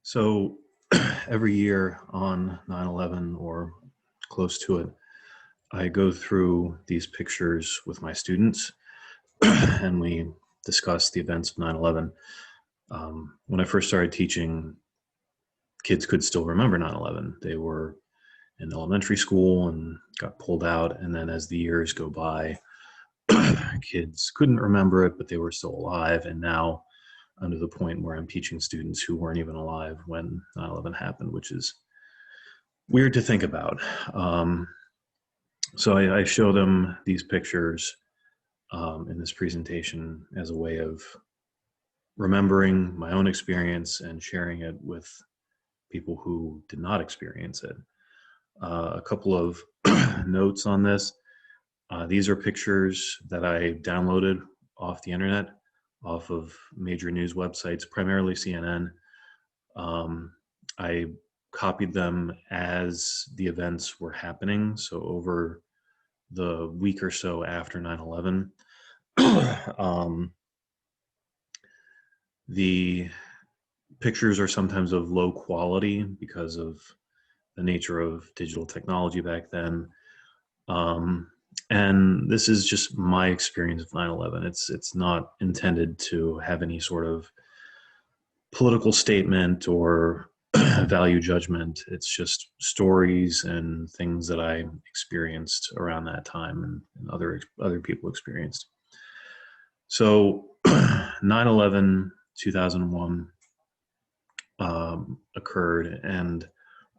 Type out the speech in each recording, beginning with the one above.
So every year on 9/11 or close to it, I go through these pictures with my students and we discuss the events of 9/11. When I first started teaching, kids could still remember 9/11. They were in elementary school and got pulled out. And then as the years go by, kids couldn't remember it, but they were still alive. And now I'm to the point where I'm teaching students who weren't even alive when 9/11 happened, which is weird to think about. Um, so I show them these pictures in this presentation as a way of remembering my own experience and sharing it with people who did not experience it. A couple of notes on this. These are pictures that I downloaded off the internet, off of major news websites, primarily CNN. I copied them as the events were happening. So over the week or so after 9/11, the pictures are sometimes of low quality because of the nature of digital technology back then. And this is just my experience of 9/11. It's not intended to have any sort of political statement or value judgment. It's just stories and things that I experienced around that time and other people experienced. So 9/11, 2001 occurred, and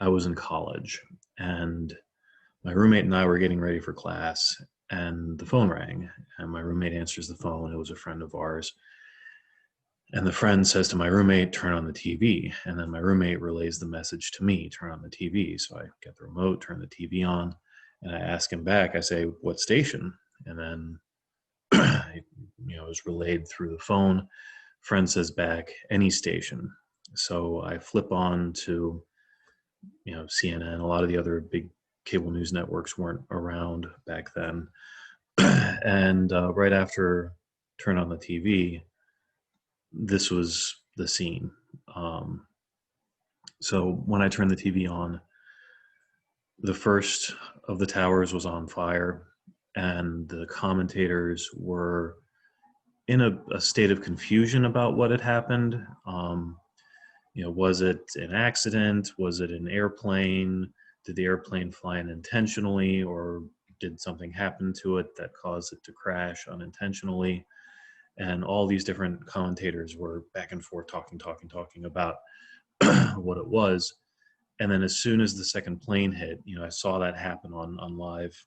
I was in college, and my roommate and I were getting ready for class, and the phone rang, and my roommate answers the phone. It was a friend of ours. And the friend says to my roommate, turn on the TV. And then my roommate relays the message to me, turn on the TV. So I get the remote, turn the TV on, and I ask him back, I say, what station? And then, it was relayed through the phone. Friend says back, any station. So I flip on to, CNN. A lot of the other big cable news networks weren't around back then. And right after turn on the TV, this was the scene. So when I turned the TV on, the first of the towers was on fire, and the commentators were in a state of confusion about what had happened. Was it an accident? Was it an airplane? Did the airplane fly unintentionally, or did something happen to it that caused it to crash unintentionally? And all these different commentators were back and forth talking about what it was. And then as soon as the second plane hit, I saw that happen on live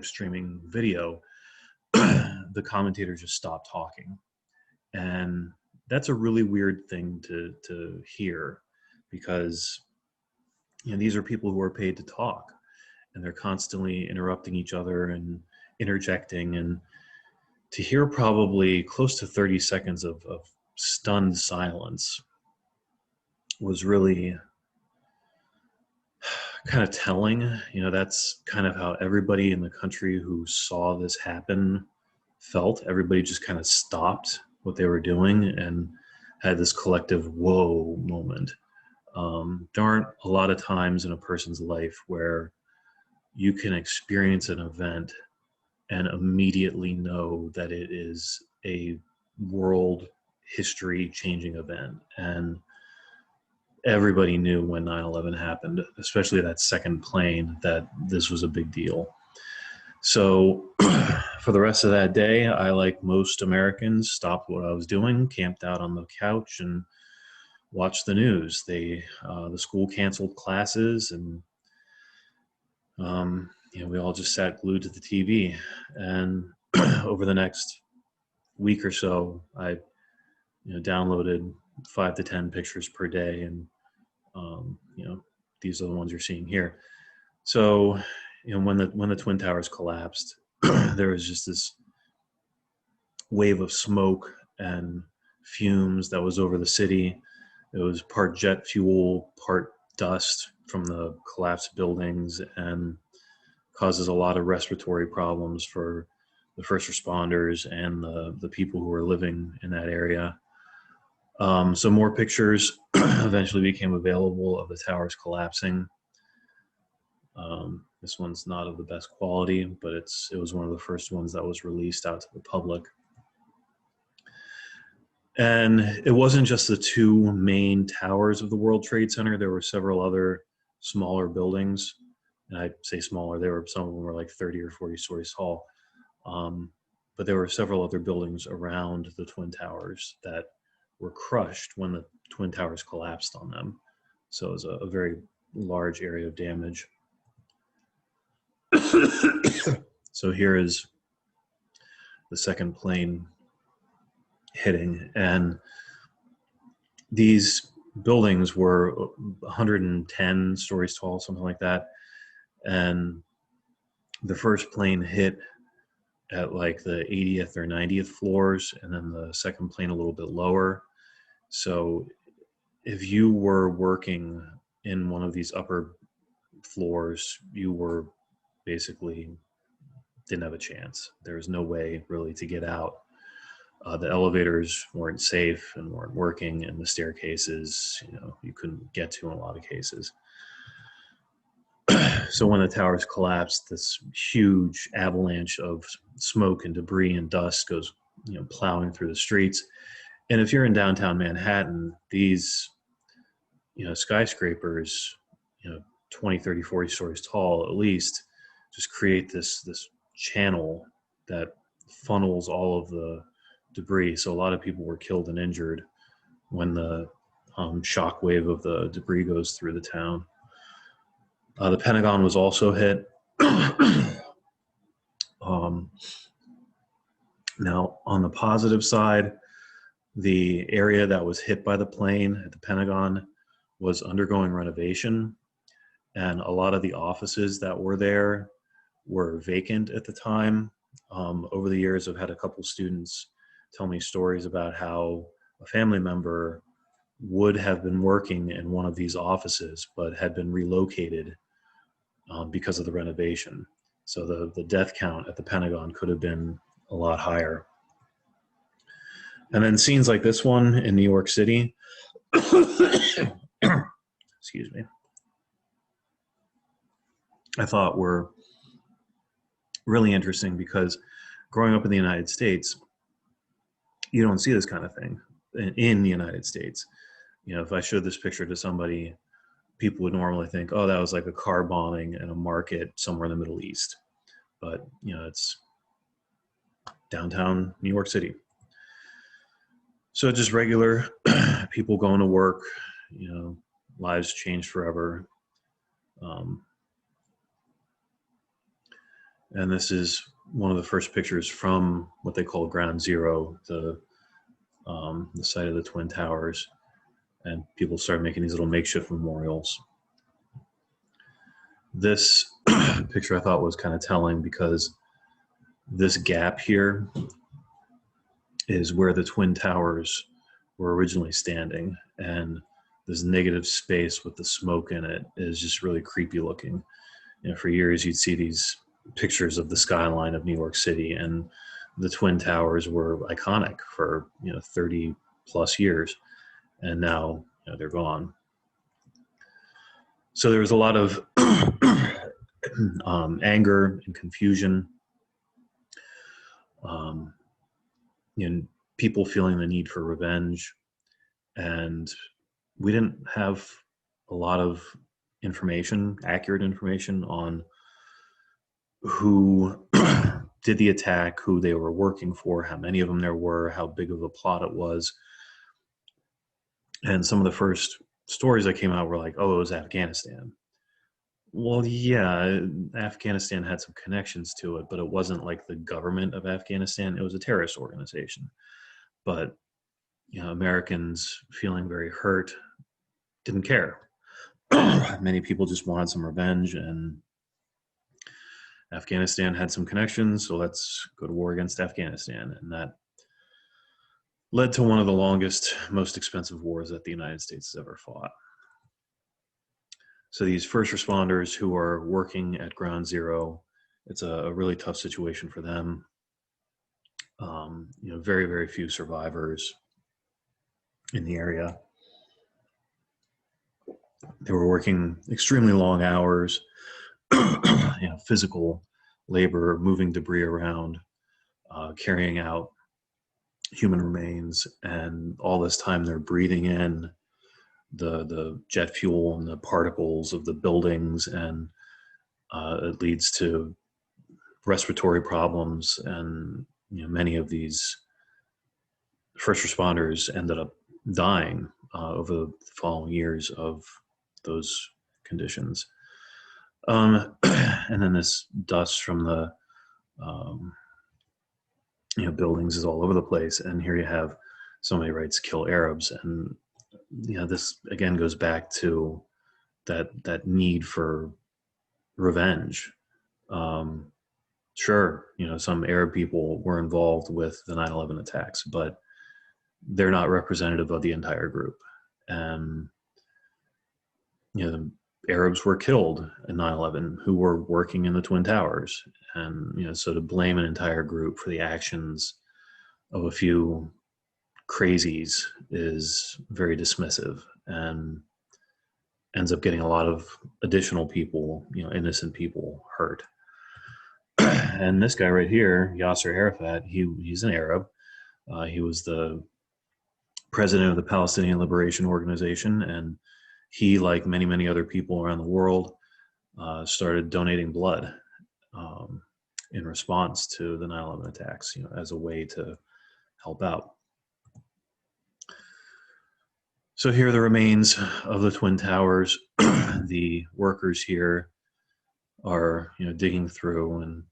streaming video. The commentators just stopped talking. And that's a really weird thing to hear, because these are people who are paid to talk, and they're constantly interrupting each other and interjecting, and to hear probably close to 30 seconds of stunned silence was really kind of telling. That's kind of how everybody in the country who saw this happen felt. Everybody just kind of stopped what they were doing and had this collective whoa moment. There aren't a lot of times in a person's life where you can experience an event and immediately know that it is a world history changing event. And everybody knew when 9/11 happened, especially that second plane, that this was a big deal. So for the rest of that day, I, like most Americans, stopped what I was doing, camped out on the couch, and watched the news. The school canceled classes, and we all just sat glued to the TV. And over the next week or so, I downloaded 5 to 10 pictures per day, and these are the ones you're seeing here. So when the Twin Towers collapsed, there was just this wave of smoke and fumes that was over the city. It was part jet fuel, part dust from the collapsed buildings, and causes a lot of respiratory problems for the first responders and the people who were living in that area. So more pictures eventually became available of the towers collapsing. This one's not of the best quality, but it was one of the first ones that was released out to the public. And it wasn't just the two main towers of the World Trade Center. There were several other smaller buildings. And I say smaller, some of them were like 30 or 40 stories tall. But there were several other buildings around the Twin Towers that were crushed when the Twin Towers collapsed on them. So it was a very large area of damage. So here is the second plane hitting, and these buildings were 110 stories tall, something like that. And the first plane hit at like the 80th or 90th floors, and then the second plane a little bit lower. So if you were working in one of these upper floors, you were basically didn't have a chance. There was no way really to get out. The elevators weren't safe and weren't working, and the staircases, you couldn't get to in a lot of cases. So when the towers collapsed, this huge avalanche of smoke and debris and dust goes, plowing through the streets. And if you're in downtown Manhattan, these, skyscrapers, 20, 30, 40 stories tall at least, just create this channel that funnels all of the debris. So a lot of people were killed and injured when the shock wave of the debris goes through the town. The Pentagon was also hit. Now, on the positive side, the area that was hit by the plane at the Pentagon was undergoing renovation, and a lot of the offices that were there were vacant at the time. Over the years, I've had a couple students tell me stories about how a family member would have been working in one of these offices, but had been relocated because of the renovation. So the death count at the Pentagon could have been a lot higher. And then scenes like this one in New York City, excuse me, I thought were really interesting because growing up in the United States, you don't see this kind of thing in the United States. If I showed this picture to somebody, people would normally think, oh, that was like a car bombing in a market somewhere in the Middle East. But, it's downtown New York City. So just regular people going to work, lives changed forever. And this is one of the first pictures from what they call Ground Zero, the site of the Twin Towers. And people started making these little makeshift memorials. This picture I thought was kind of telling because this gap here is where the Twin Towers were originally standing, and this negative space with the smoke in it is just really creepy looking. For years you'd see these pictures of the skyline of New York City, and the Twin Towers were iconic for 30 plus years, and now they're gone. So there was a lot of anger and confusion, people feeling the need for revenge, and we didn't have a lot of accurate information on who did the attack, who they were working for, how many of them there were, how big of a plot it was. And some of the first stories that came out were like, oh, it was Afghanistan. Well, yeah, Afghanistan had some connections to it, but it wasn't like the government of Afghanistan. It was a terrorist organization. But, Americans feeling very hurt didn't care. Many people just wanted some revenge, and Afghanistan had some connections, so let's go to war against Afghanistan. And that led to one of the longest, most expensive wars that the United States has ever fought. So these first responders who are working at Ground Zero, it's a really tough situation for them. Very, very few survivors. in the area. They were working extremely long hours, physical labor, moving debris around, carrying out human remains, and all this time they're breathing in the jet fuel and the particles of the buildings, and it leads to respiratory problems. And many of these first responders ended up dying over the following years of those conditions. And then this dust from the buildings is all over the place. And here you have somebody writes "kill Arabs," and this again goes back to that need for revenge. Sure, some Arab people were involved with the 9/11 attacks, but they're not representative of the entire group. And the Arabs were killed in 9/11 who were working in the Twin Towers. And so to blame an entire group for the actions of a few crazies is very dismissive, and ends up getting a lot of additional people, innocent people, hurt. And this guy right here, Yasser Arafat, he's an Arab. He was the president of the Palestinian Liberation Organization, and he, like many, many other people around the world, started donating blood in response to the 9/11 attacks, as a way to help out. So here are the remains of the Twin Towers. The workers here are, digging through and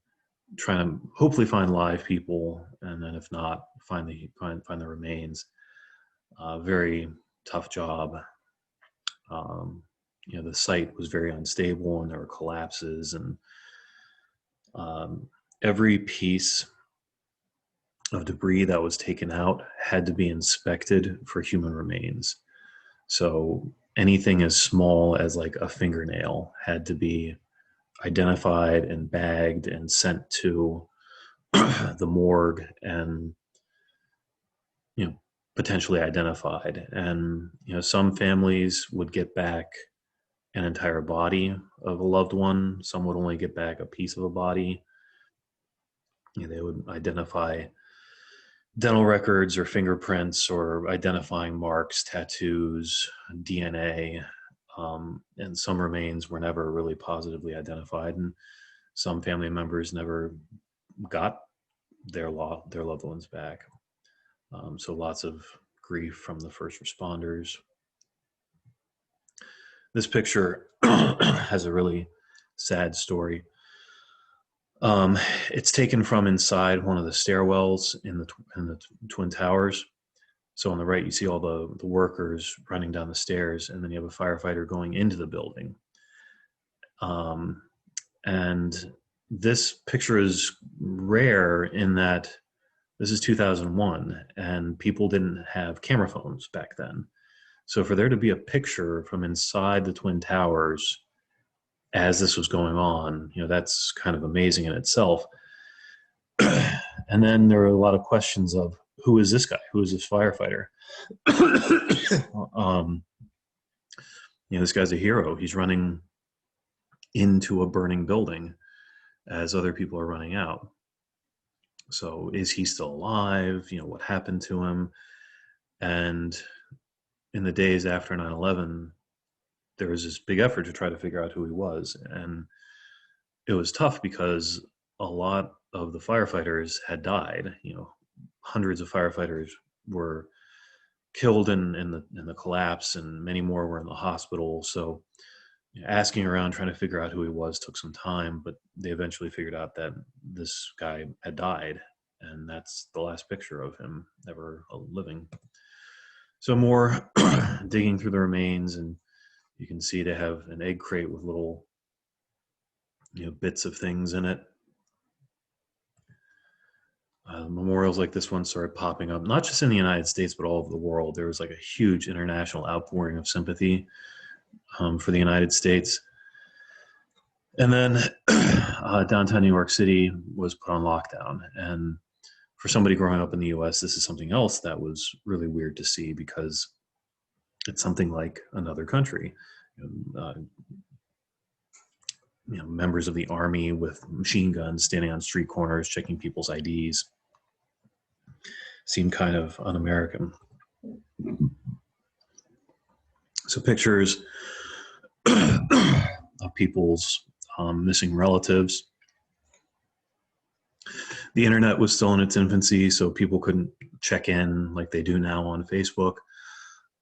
trying to hopefully find live people, and then if not, find the remains. Very tough job. The site was very unstable, and there were collapses, and every piece of debris that was taken out had to be inspected for human remains. So anything as small as like a fingernail had to be identified and bagged and sent to the morgue and potentially identified. And some families would get back an entire body of a loved one. Some would only get back a piece of a body. They would identify dental records or fingerprints or identifying marks, tattoos, DNA, and some remains were never really positively identified, and some family members never got their loved ones back. So lots of grief from the first responders. This picture has a really sad story. It's taken from inside one of the stairwells in the Twin Towers. So on the right, you see all the workers running down the stairs, and then you have a firefighter going into the building. And this picture is rare in that this is 2001, and people didn't have camera phones back then. So for there to be a picture from inside the Twin Towers as this was going on, that's kind of amazing in itself. And then there are a lot of questions of, who is this guy? Who is this firefighter? This guy's a hero. He's running into a burning building as other people are running out. So is he still alive? What happened to him? And in the days after 9/11, there was this big effort to try to figure out who he was. And it was tough because a lot of the firefighters had died. Hundreds of firefighters were killed in the collapse, and many more were in the hospital. So asking around, trying to figure out who he was, took some time, but they eventually figured out that this guy had died, and that's the last picture of him ever living. So more digging through the remains, and you can see they have an egg crate with little bits of things in it. Memorials like this one started popping up, not just in the United States, but all over the world. There was like a huge international outpouring of sympathy for the United States. And then downtown New York City was put on lockdown. And for somebody growing up in the US, this is something else that was really weird to see, because it's something like another country. Uh, members of the army with machine guns standing on street corners checking people's IDs seemed kind of un-American. So pictures of people's missing relatives. The internet was still in its infancy, so people couldn't check in like they do now on Facebook.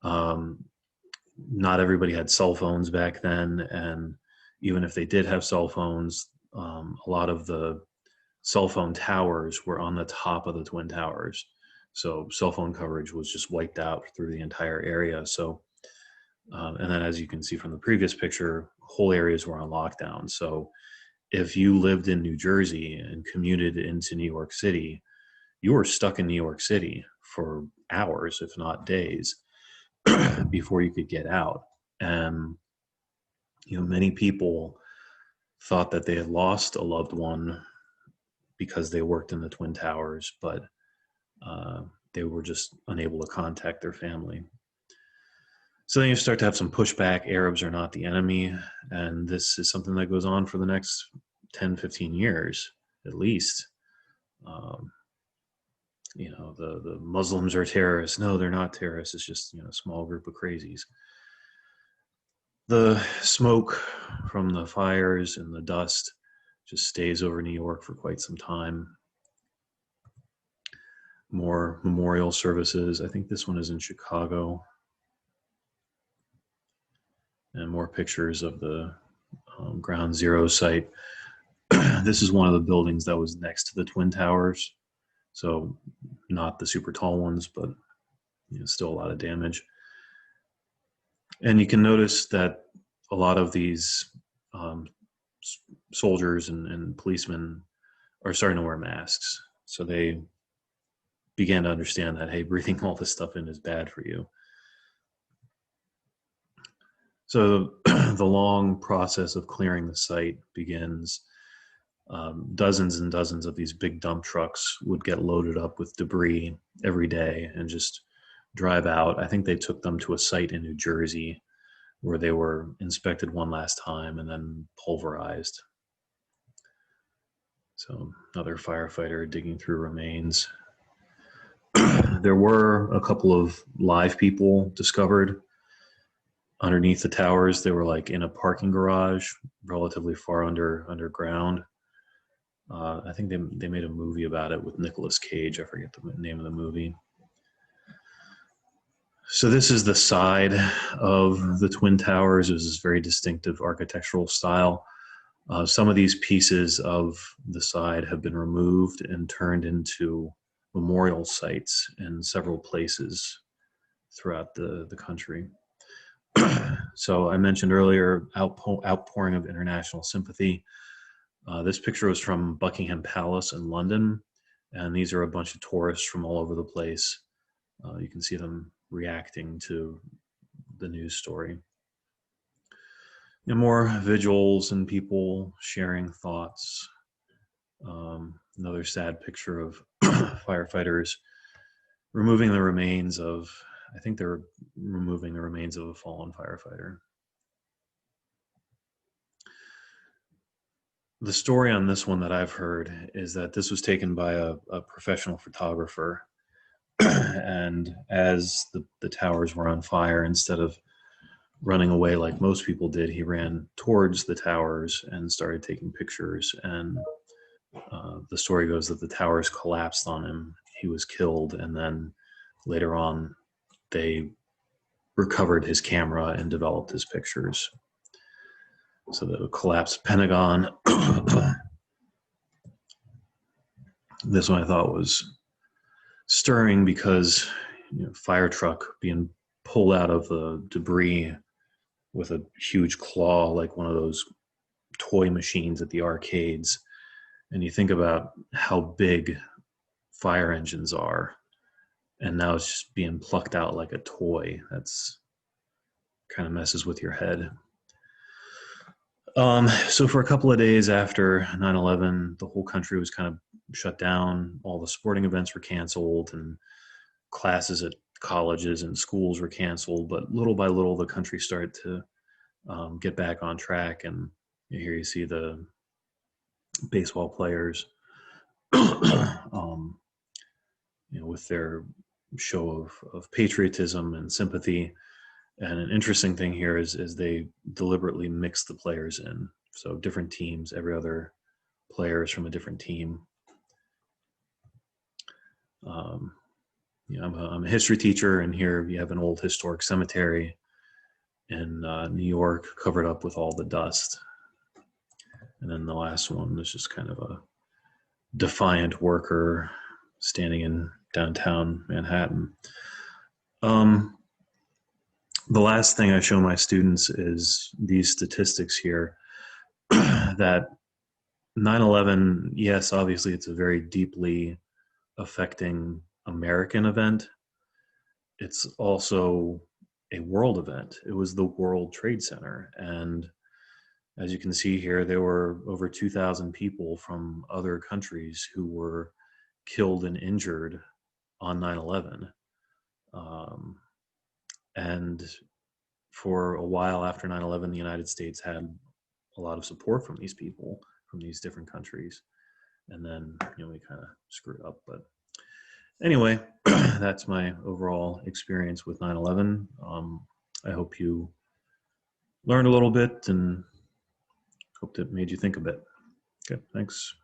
Not everybody had cell phones back then, and even if they did have cell phones, a lot of the cell phone towers were on the top of the Twin Towers. So cell phone coverage was just wiped out through the entire area. So, and then as you can see from the previous picture, whole areas were on lockdown. So if you lived in New Jersey and commuted into New York City, you were stuck in New York City for hours, if not days, before you could get out. And many people thought that they had lost a loved one because they worked in the Twin Towers, but they were just unable to contact their family. So then you start to have some pushback. Arabs are not the enemy. And this is something that goes on for the next 10, 15 years, at least. The Muslims are terrorists. No, they're not terrorists. It's just, a small group of crazies. The smoke from the fires and the dust just stays over New York for quite some time. More memorial services. I think this one is in Chicago. And more pictures of the Ground Zero site. This is one of the buildings that was next to the Twin Towers. So not the super tall ones, but still a lot of damage. And you can notice that a lot of these soldiers and policemen are starting to wear masks. So they began to understand that, hey, breathing all this stuff in is bad for you. So the long process of clearing the site begins. Dozens and dozens of these big dump trucks would get loaded up with debris every day and just drive out. I think they took them to a site in New Jersey where they were inspected one last time and then pulverized. So another firefighter digging through remains. There were a couple of live people discovered underneath the towers. They were like in a parking garage, relatively far underground. I think they made a movie about it with Nicolas Cage. I forget the name of the movie. So this is the side of the Twin Towers. It was this very distinctive architectural style. Some of these pieces of the side have been removed and turned into memorial sites in several places throughout the country. So I mentioned earlier, outpouring of international sympathy. This picture was from Buckingham Palace in London, and these are a bunch of tourists from all over the place. You can see them reacting to the news story. More vigils and people sharing thoughts. Another sad picture of firefighters removing the remains of, I think they're removing the remains of a fallen firefighter. The story on this one that I've heard is that this was taken by a professional photographer. And as the towers were on fire, instead of running away like most people did, he ran towards the towers and started taking pictures. And the story goes that the towers collapsed on him. He was killed, and then later on they recovered his camera and developed his pictures. So the collapsed Pentagon. This one I thought was stirring because fire truck being pulled out of the debris with a huge claw, like one of those toy machines at the arcades. And you think about how big fire engines are, and now it's just being plucked out like a toy. That's kind of messes with your head. So for a couple of days after 9/11, the whole country was kind of shut down. All the sporting events were canceled, and classes at colleges and schools were canceled. But little by little, the country started to get back on track. And here you see the baseball players, with their show of patriotism and sympathy. And an interesting thing here is they deliberately mix the players in. So different teams, every other player is from a different team. I'm a history teacher, and here you have an old historic cemetery in New York covered up with all the dust. And then the last one is just kind of a defiant worker standing in downtown Manhattan. The last thing I show my students is these statistics here that 9/11, yes, obviously it's a very deeply affecting American event. It's also a world event. It was the World Trade Center. And as you can see here, there were over 2,000 people from other countries who were killed and injured on 9/11. And for a while after 9/11, the United States had a lot of support from these people from these different countries. And then, we kind of screwed up. But anyway, that's my overall experience with 9/11. I hope you learned a little bit and hope that made you think a bit. Okay, thanks.